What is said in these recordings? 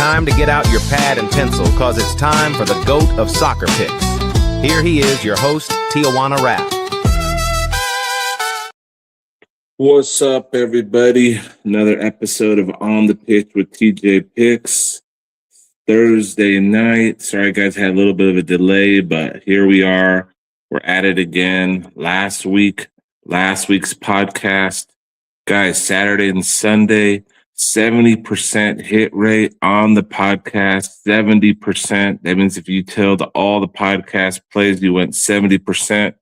time to get out your pad and pencil, cause it's time for the GOAT of soccer picks. Here he is, your host, Tijuana Raf. What's up, everybody? Another episode of On the Pitch with TJ Picks. Thursday night. Sorry, guys, had a little bit of a delay, but here we are. We're at it again. Last week's podcast. Guys, Saturday and Sunday, 70% hit rate on the podcast, 70%. That means if you tell all the podcast plays, you went 70%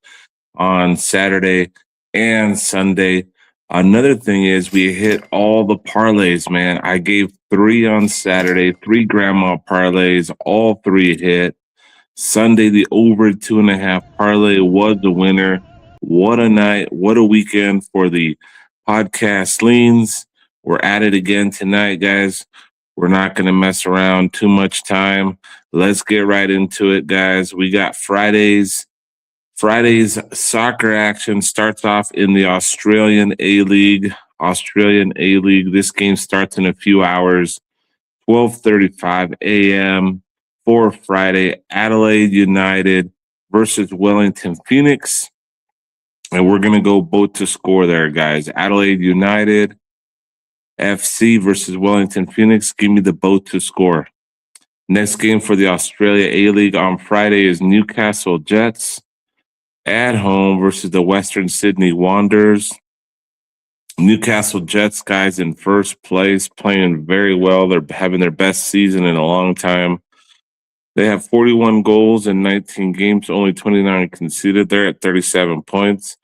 on Saturday and Sunday. Another thing is we hit all the parlays, man. I gave 3 on Saturday, 3 grandma parlays, all 3 hit. Sunday, the over 2.5 parlay was the winner. What a night. What a weekend for the podcast leans. We're at it again tonight, guys. We're not going to mess around too much time. Let's get right into it, guys. We got Friday's soccer action starts off in the Australian A-League. This game starts in a few hours, 12:35 a.m. for Friday. Adelaide United versus Wellington Phoenix. And we're going to go both to score there, guys. Adelaide United FC versus Wellington Phoenix. Give me the both to score. Next game for the Australia A-League on Friday is Newcastle Jets at home versus the Western Sydney Wanderers. Newcastle Jets, guys, in first place, playing very well. They're having their best season in a long time. They have 41 goals in 19 games, only 29 conceded. They're at 37 points.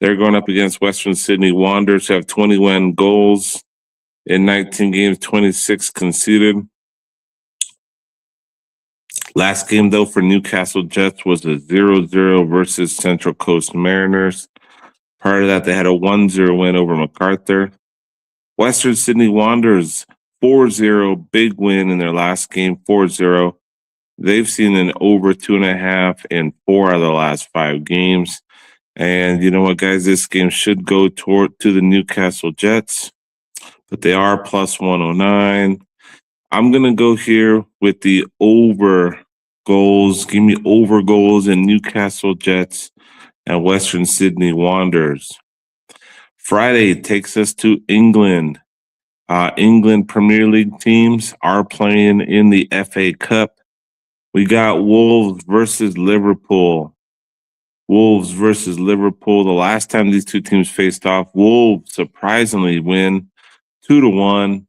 They're going up against Western Sydney Wanderers, who have 21 goals in 19 games, 26 conceded. Last game, though, for Newcastle Jets was a 0-0 versus Central Coast Mariners. Prior to that, they had a 1-0 win over MacArthur. Western Sydney Wanderers, 4-0, big win in their last game, 4-0. They've seen an over 2.5 in 4 out of the last 5 games. And you know what, guys? This game should go to the Newcastle Jets, but they are plus 109. I'm going to go here with the over goals. Give me over goals in Newcastle Jets and Western Sydney Wanderers. Friday takes us to England. England Premier League teams are playing in the FA Cup. We got Wolves versus Liverpool. The last time these two teams faced off, Wolves surprisingly win 2-1.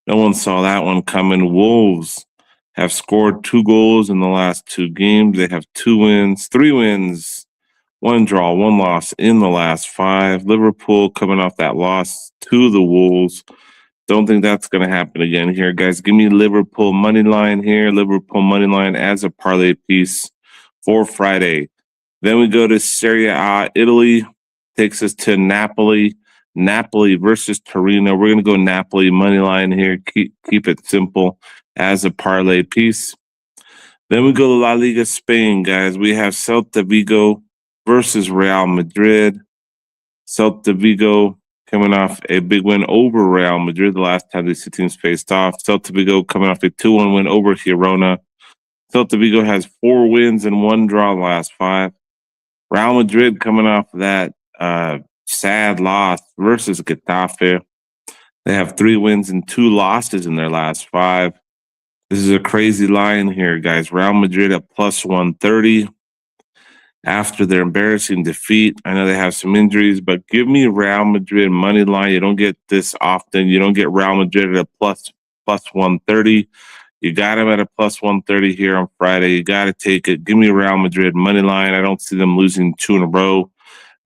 No one saw that one coming. Wolves have scored 2 goals in the last 2 games. They have 3 wins, 1 draw, 1 loss in the last 5. Liverpool coming off that loss to the Wolves. Don't think that's going to happen again here, guys. Give me Liverpool money line here. Liverpool money line as a parlay piece for Friday. Then we go to Serie A. Italy takes us to Napoli. Napoli versus Torino. We're going to go Napoli money line here. Keep it simple as a parlay piece. Then we go to La Liga Spain, guys. We have Celta Vigo versus Real Madrid. Celta Vigo coming off a big win over Real Madrid the last time these two teams faced off. Celta Vigo coming off a 2-1 win over Girona. Celta Vigo has 4 wins and 1 draw in the last 5. Real Madrid coming off that sad loss versus Getafe. They have 3 wins and 2 losses in their last 5. This is a crazy line here, guys. Real Madrid at plus 130 after their embarrassing defeat. I know they have some injuries, but give me Real Madrid money line. You don't get this often. You don't get Real Madrid at a plus 130. You got them at a plus 130 here on Friday. You got to take it. Give me Real Madrid money line. I don't see them losing 2 in a row.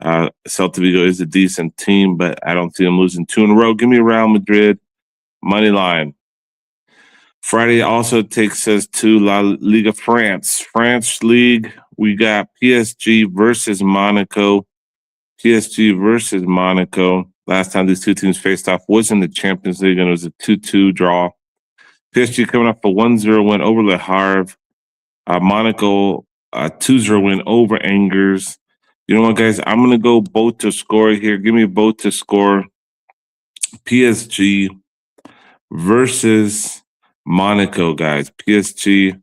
Celta Vigo is a decent team, but I don't see them losing 2 in a row. Give me Real Madrid money line. Friday also takes us to La Liga France. French League, we got PSG versus Monaco. Last time these two teams faced off was in the Champions League, and it was a 2-2 draw. PSG coming off a 1-0 win over Le Havre. Monaco, 2-0 win over Angers. You know what, guys? I'm going to go both to score here. Give me both to score. PSG versus Monaco, guys. PSG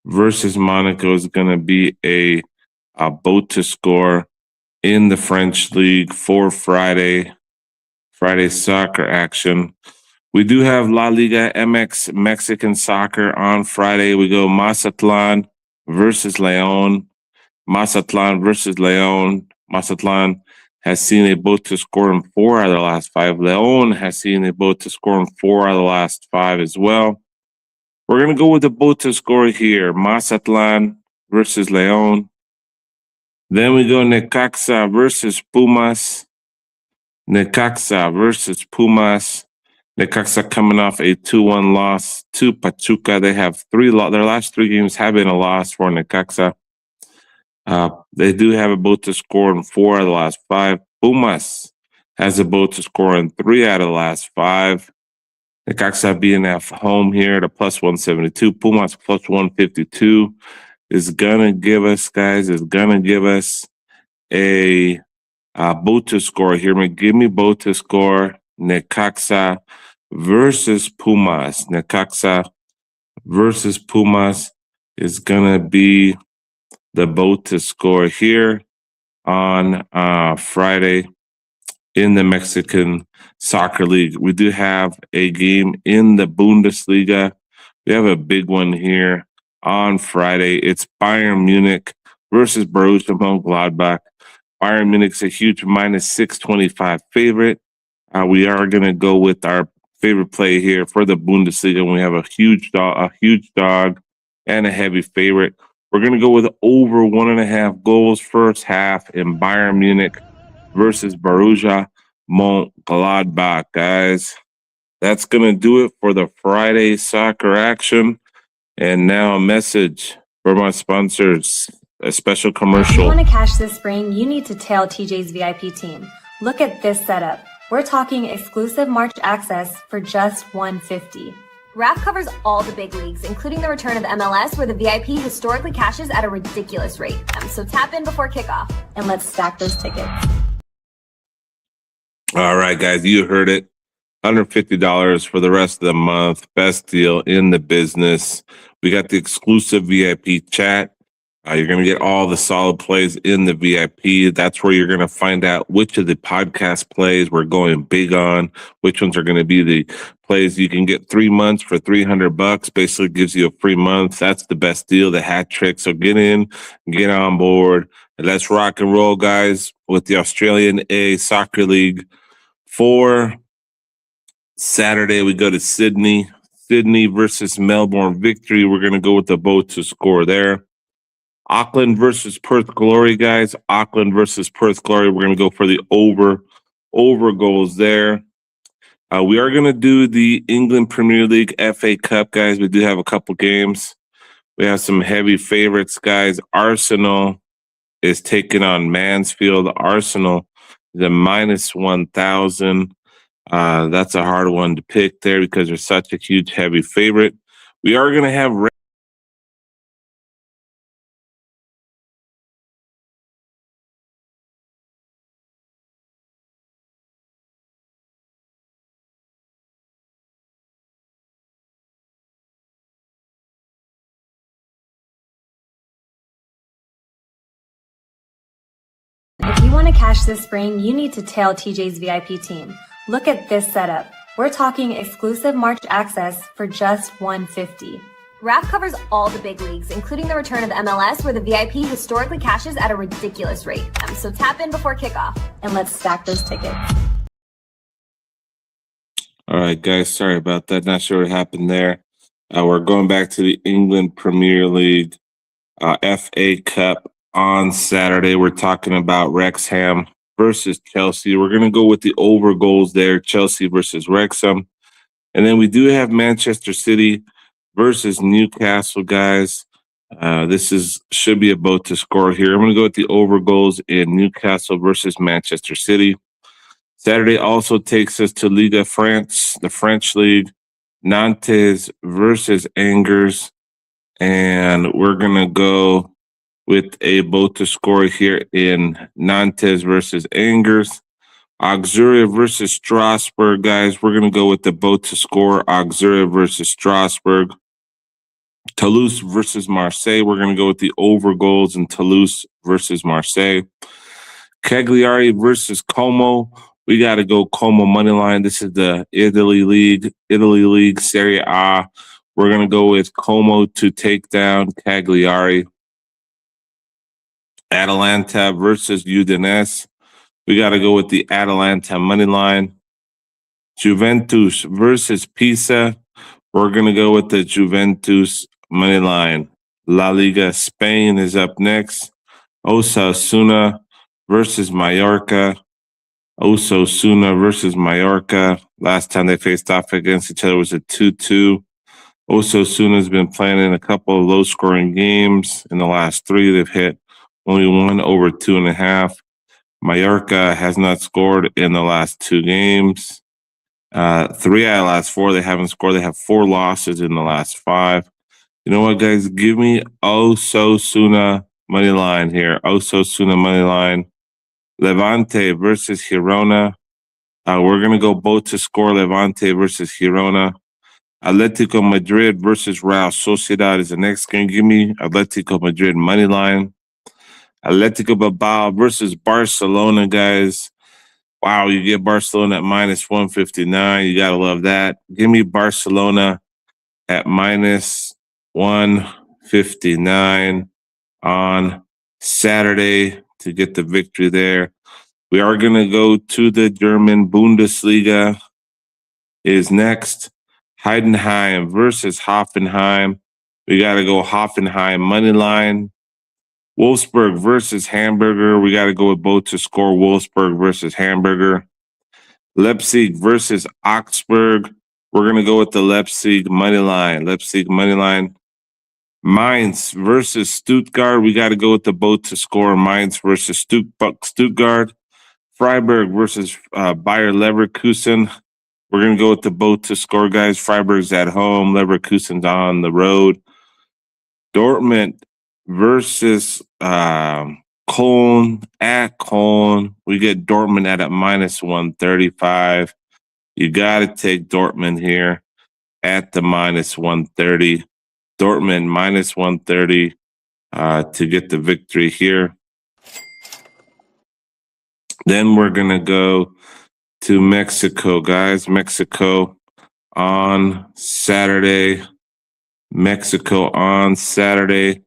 versus Monaco is going to be a boat to score in the French league for Friday soccer action. We do have La Liga MX Mexican soccer on Friday. We go Mazatlan versus León. Mazatlan versus León. Mazatlan has seen a boat to score in 4 out of the last 5. León has seen a boat to score in 4 out of the last 5 as well. We're going to go with the boat to score here. Mazatlan versus León. Then we go Necaxa versus Pumas. Necaxa versus Pumas. Necaxa coming off a 2-1 loss to Pachuca. They have their last 3 games have been a loss for Necaxa. They do have a boat to score in 4 out of the last 5. Pumas has a boat to score in 3 out of the last 5. Necaxa being at home here at a plus 172. Pumas plus 152 is gonna give us, guys, a boat to score here. Give me boat to score. Necaxa versus Pumas. Necaxa versus Pumas is gonna be the boat to score here on Friday in the Mexican Soccer League. We do have a game in the Bundesliga. We have a big one here on Friday. It's Bayern Munich versus Borussia Mönchengladbach. Bayern Munich's a huge minus 625 favorite. We are going to go with our favorite play here for the Bundesliga. We have a huge dog, and a heavy favorite. We're going to go with over 1.5 goals first half in Bayern Munich versus Borussia Mönchengladbach, guys. That's going to do it for the Friday soccer action. And now a message for my sponsors, a special commercial. If you want to cash this spring, you need to tail TJ's VIP team. Look at this setup. We're talking exclusive March access for just $150. Raf covers all the big leagues, including the return of MLS, where the VIP historically cashes at a ridiculous rate. So tap in before kickoff, and let's stack those tickets. All right, guys, you heard it. $150 for the rest of the month. Best deal in the business. We got the exclusive VIP chat. You're going to get all the solid plays in the VIP. That's where you're going to find out which of the podcast plays we're going big on, which ones are going to be the plays you can get 3 months for $300. Basically gives you a free month. That's the best deal, the hat trick. So get in, get on board. And let's rock and roll, guys, with the Australian A Soccer League. For Saturday, we go to Sydney. Sydney versus Melbourne Victory. We're going to go with the boat to score there. Auckland versus Perth Glory, guys. Auckland versus Perth Glory. We're going to go for the over goals there. We are going to do the England Premier League FA Cup, guys. We do have a couple games. We have some heavy favorites, guys. Arsenal is taking on Mansfield. Arsenal is a minus 1,000. That's a hard one to pick there because they're such a huge heavy favorite. We are going to have If you want to cash this spring, you need to tail TJ's VIP team. Look at this setup. We're talking exclusive March access for just $150. Raf covers all the big leagues, including the return of MLS, where the VIP historically cashes at a ridiculous rate. So tap in before kickoff, and let's stack those tickets. All right, guys, sorry about that. Not sure what happened there. We're going back to the England Premier League FA Cup on Saturday. We're talking about Wrexham versus Chelsea. We're going to go with the over goals there, Chelsea versus Wrexham. And then we do have Manchester City versus Newcastle, guys. This should be a boat to score here. I'm going to go with the over goals in Newcastle versus Manchester City. Saturday also takes us to Liga France, the French league, Nantes versus Angers. And we're going to go with a boat to score here in Nantes versus Angers. Auxerre versus Strasbourg, guys. We're going to go with the boat to score. Auxerre versus Strasbourg. Toulouse versus Marseille. We're going to go with the over goals in Toulouse versus Marseille. Cagliari versus Como. We got to go Como money line. This is the Italy League Serie A. We're going to go with Como to take down Cagliari. Atalanta versus Udinese. We got to go with the Atalanta money line. Juventus versus Pisa. We're going to go with the Juventus money line. La Liga Spain is up next. Osasuna versus Mallorca. Osasuna versus Mallorca. Last time they faced off against each other was a 2-2. Osasuna has been playing in a couple of low-scoring games. In the last 3, they've hit only one over 2.5. Mallorca has not scored in the last 2 games. 3 out of the last 4 they haven't scored. They have 4 losses in the last 5. You know what, guys? Give me Osasuna money line here. Osasuna money line. Levante versus Girona. We're going to go both to score. Levante versus Girona. Atletico Madrid versus Real Sociedad is the next game. Give me Atletico Madrid money line. Atletico Bilbao versus Barcelona, guys. Wow, you get Barcelona at minus 159. You got to love that. Give me Barcelona at minus 159 on Saturday to get the victory there. We are going to go to the German Bundesliga is next. Heidenheim versus Hoffenheim. We got to go Hoffenheim money line. Wolfsburg versus Hamburger. We got to go with both to score. Wolfsburg versus Hamburger. Leipzig versus Augsburg. We're going to go with the Leipzig money line. Leipzig money line. Mainz versus Stuttgart. We got to go with the both to score. Mainz versus Stuttgart. Freiburg versus Bayer Leverkusen. We're going to go with the both to score, guys. Freiburg's at home. Leverkusen's on the road. Dortmund versus Köln at Köln. We get Dortmund at a minus 135. You got to take Dortmund here at the minus 130. Dortmund minus 130 to get the victory here. Then we're going to go to Mexico, guys. Mexico on Saturday. Mexico on Saturday.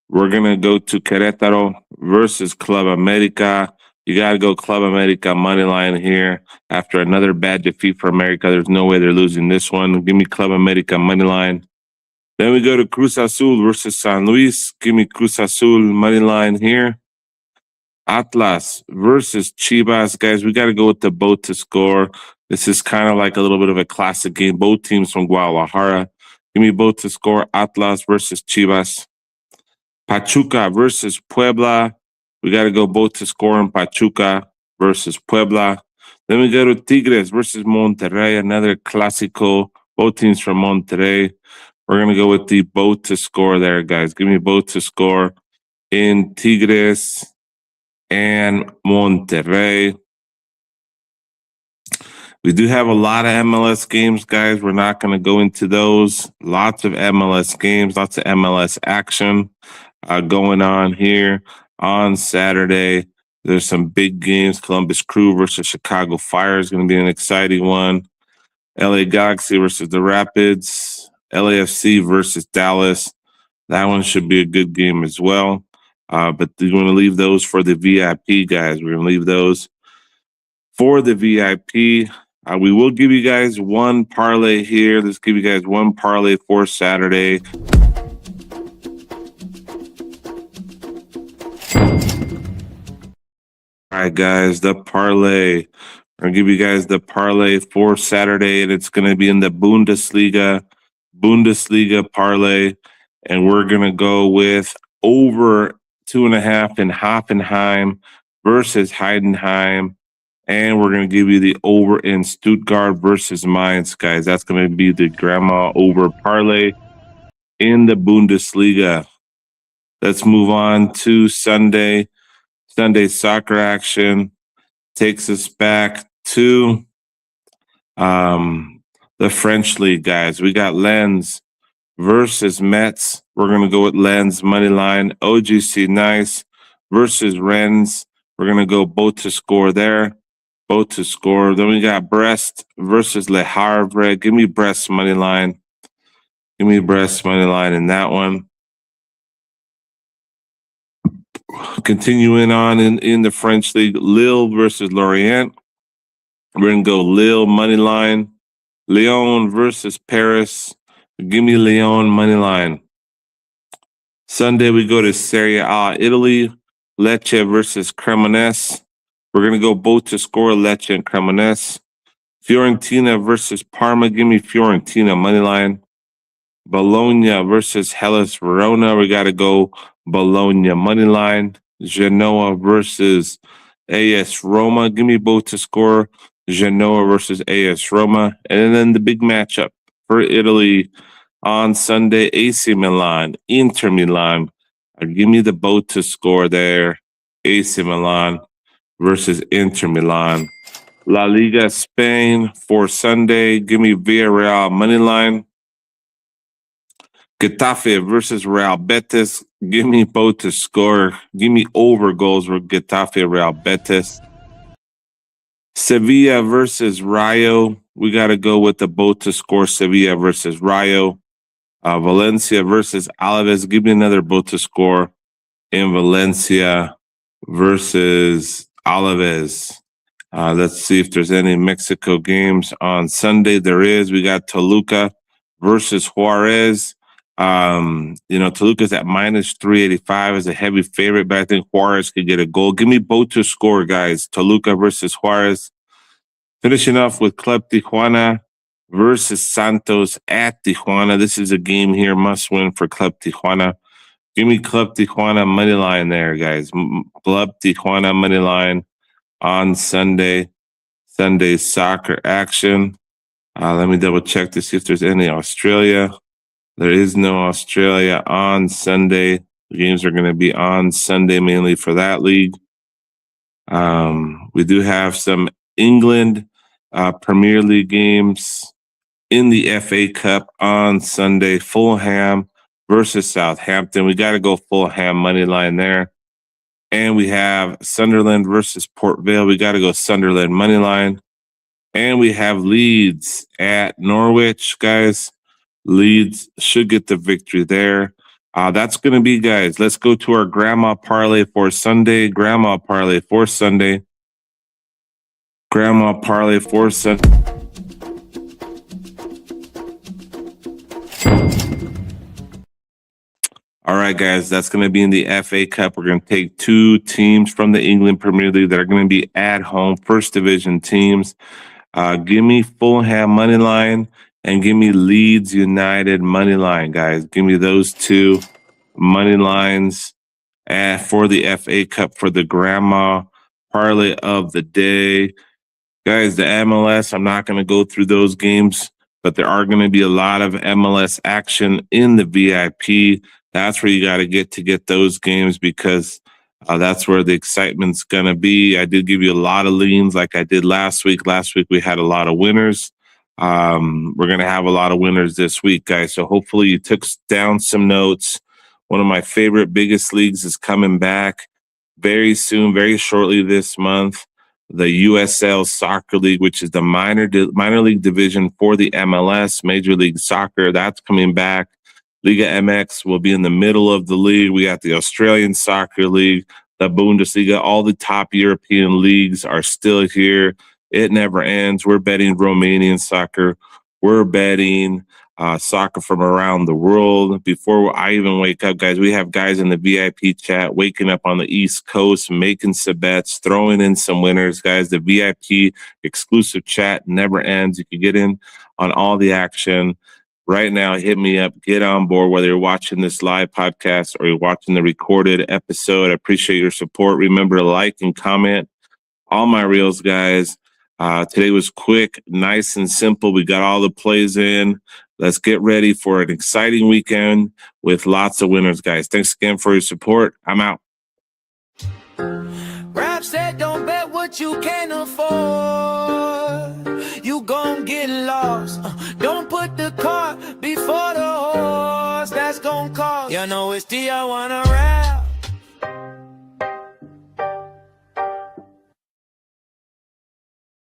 We're going to go to Querétaro versus Club America. You got to go Club America money line here. After another bad defeat for America, there's no way they're losing this one. Give me Club America money line. Then we go to Cruz Azul versus San Luis. Give me Cruz Azul money line here. Atlas versus Chivas. Guys, we got to go with the boat to score. This is kind of like a little bit of a classic game. Both teams from Guadalajara. Give me both to score. Atlas versus Chivas. Pachuca versus Puebla. We got to go both to score in Pachuca versus Puebla. Then we go to Tigres versus Monterrey. Another Clásico. Both teams from Monterrey. We're going to go with the both to score there, guys. Give me both to score in Tigres and Monterrey. We do have a lot of MLS games, guys. We're not going to go into those. Lots of MLS games, lots of MLS action going on here on Saturday. There's some big games. Columbus Crew versus Chicago Fire is going to be an exciting one. LA Galaxy versus the Rapids. LAFC versus Dallas. That one should be a good game as well. But we're going to leave those for the VIP, guys. We're going to leave those for the VIP. We will give you guys one parlay here. Let's give you guys one parlay for Saturday. All right, guys, the parlay. I'm going to give you guys the parlay for Saturday, and it's going to be in the Bundesliga parlay. And we're going to go with over 2.5 in Hoffenheim versus Heidenheim. And we're going to give you the over in Stuttgart versus Mainz, guys. That's going to be the grandma over parlay in the Bundesliga. Let's move on to Sunday soccer action. takes us back to the French league, guys. We got Lens versus Metz. We're going to go with Lens money line. OGC Nice versus Rennes. We're going to go both to score there. Both to score. Then we got Brest versus Le Havre. Give me Brest money line. Give me Brest money line in that one. Continuing on in the French league, Lille versus Lorient. We're going to go Lille money line. Lyon versus Paris. Give me Lyon money line. Sunday, we go to Serie A, Italy. Lecce versus Cremonese. We're going to go both to score, Lecce and Cremonese. Fiorentina versus Parma. Give me Fiorentina money line. Bologna versus Hellas Verona. We got to go Bologna money line. Genoa versus AS Roma. Give me both to score. Genoa versus AS Roma. And then the big matchup for Italy on Sunday, AC Milan, Inter Milan. Give me the both to score there. AC Milan versus Inter Milan. La Liga Spain for Sunday. Give me Villarreal money line. Getafe versus Real Betis. Give me both to score. Give me over goals for Getafe, Real Betis. Sevilla versus Rayo. We got to go with the both to score. Sevilla versus Rayo. Valencia versus Alaves. Give me another both to score in Valencia versus Alaves. Let's see if there's any Mexico games on Sunday. There is. We got Toluca versus Juarez. Toluca's at minus 385 as a heavy favorite, but I think Juarez could get a goal. Give me both to score, guys. Toluca versus Juarez. Finishing off with Club Tijuana versus Santos at Tijuana. This is a game here, must win for Club Tijuana. Give me Club Tijuana money line there, guys. Club Tijuana money line on Sunday. Sunday soccer action. Let me double check to see if there's any Australia. There is no Australia on Sunday. The games are going to be on Sunday mainly for that league. We do have some England Premier League games in the FA Cup on Sunday. Fulham versus Southampton. We got to go Fulham money line there. And we have Sunderland versus Port Vale. We got to go Sunderland money line. And we have Leeds at Norwich, guys. Leeds should get the victory there. That's going to be, guys. Let's go to our grandma parlay for Sunday. Grandma parlay for Sunday. Grandma parlay for Sunday. All right, guys, that's going to be in the FA Cup. We're going to take two teams from the England Premier League that are going to be at home, first division teams. Give me Fulham money line and give me Leeds United money line, guys. Give me those two money lines for the FA Cup for the grandma parlay of the day. Guys, the MLS, I'm not going to go through those games, but there are going to be a lot of MLS action in the VIP. That's where you got to get those games because that's where the excitement's going to be. I did give you a lot of leans like I did last week. Last week we had a lot of winners. We're going to have a lot of winners this week, guys. So hopefully you took down some notes. One of my favorite biggest leagues is coming back very soon, very shortly this month. The USL Soccer League, which is the minor league division for the MLS, Major League Soccer, that's coming back. Liga MX will be in the middle of the league. We got the Australian Soccer League, the Bundesliga. All the top European leagues are still here. It never ends. We're betting Romanian soccer. We're betting soccer from around the world. Before I even wake up, guys, we have guys in the VIP chat waking up on the East Coast, making some bets, throwing in some winners, guys. The VIP exclusive chat never ends. You can get in on all the action. Right now, hit me up, get on board, whether you're watching this live podcast or you're watching the recorded episode. I appreciate your support. Remember to like and comment all my reels, guys. Today was quick, nice and simple. We got all the plays in. Let's get ready for an exciting weekend with lots of winners, guys. Thanks again for your support. I'm out. Rap said, don't bet what what you can't afford, you gon' get lost. Don't put the cart before the horse, that's gon' cost. You know it's Tijuana Raf.